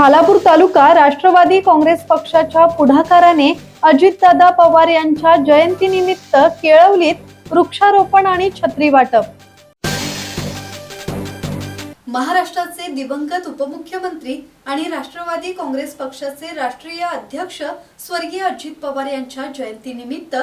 खालापूर तालुका राष्ट्रवादी काँग्रेस पक्षाच्या पुढाकाराने अजितदादा पवार यांच्या जयंतीनिमित्त केळवलीत वृक्षारोपण आणि छत्री वाटप। महाराष्ट्राचे दिवंगत उपमुख्यमंत्री आणि राष्ट्रवादी काँग्रेस पक्षाचे राष्ट्रीय अध्यक्ष स्वर्गीय अजित पवार यांच्या जयंतीनिमित्त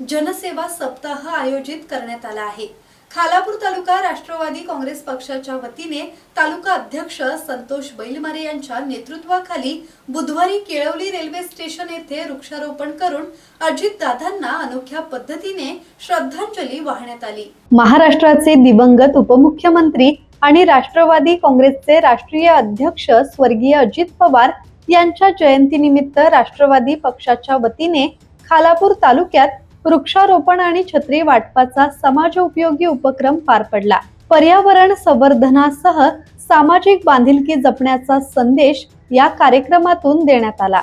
जनसेवा सप्ताह आयोजित करण्यात आला आहे। खालापूर तालुका राष्ट्रवादी काँग्रेस पक्षाच्या वतीने तालुका अध्यक्ष संतोष बैलमारे यांच्या नेतृत्वाखाली बुधवारी केळवली रेल्वे स्टेशन येथे वृक्षारोपण करून अजितदादांना अनोख्या पद्धतीने श्रद्धांजली वाहण्यात आली। महाराष्ट्राचे दिवंगत उपमुख्यमंत्री आणि राष्ट्रवादी काँग्रेसचे राष्ट्रीय अध्यक्ष स्वर्गीय अजित पवार यांच्या जयंतीनिमित्त राष्ट्रवादी पक्षाच्या वतीने खालापूर तालुक्यात वृक्षारोपण आणि छत्री वाटपाचा समाजोपयोगी उपक्रम पार पडला। पर्यावरण संवर्धनासह सामाजिक बांधिलकी जपण्याचा संदेश या कार्यक्रमातून देण्यात आला।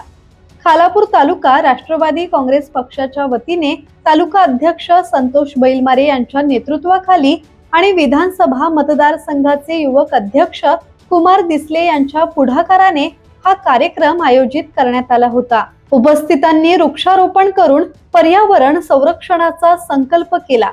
खालापूर तालुका राष्ट्रवादी काँग्रेस पक्षाच्या वतीने तालुका अध्यक्ष संतोष बैलमारे यांच्या नेतृत्वाखाली आणि विधानसभा मतदारसंघाचे युवक अध्यक्ष कुमार दिसले यांच्या पुढाकाराने हा कार्यक्रम आयोजित करण्यात आला होता। उपस्थितांनी वृक्षारोपण करून पर्यावरण संरक्षणाचा संकल्प केला।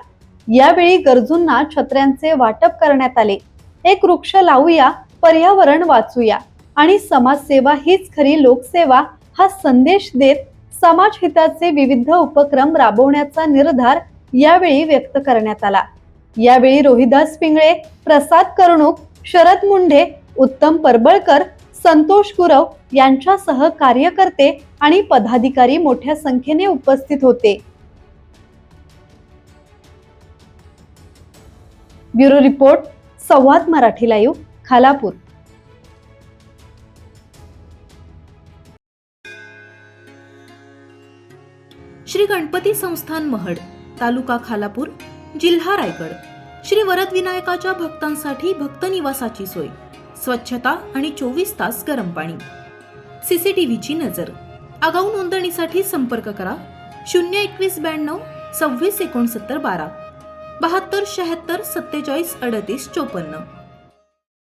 यावेळी गरजूंना छत्र्यांचे वाटप करण्यात आले। एक वृक्ष लावूया, पर्यावरण वाचूया आणि समाजसेवा हीच खरी लोकसेवा हा संदेश देत समाज हिताचे विविध उपक्रम राबवण्याचा निर्धार यावेळी व्यक्त करण्यात आला। यावेळी रोहिदास पिंगळे, प्रसाद कर्णूक, शरद मुंढे, उत्तम परबळकर, संतोष गुरव यांच्यासह कार्यकर्ते आणि पदाधिकारी मोठ्या संख्येने उपस्थित होते। ब्युरो रिपोर्ट, संवाद मराठी लाईव्ह, खालापूर। श्री गणपती संस्थान महड, तालुका खालापूर, जिल्हा रायगड। श्री वरद विनायकाच्या भक्तांसाठी भक्त निवासाची सोय, स्वच्छता आणि 24 तास गरम पाणी, सीसीटीव्हीची नजर। आगाऊ नोंदणीसाठी संपर्क करा 02192 26 69 12 72 76 47 38 54।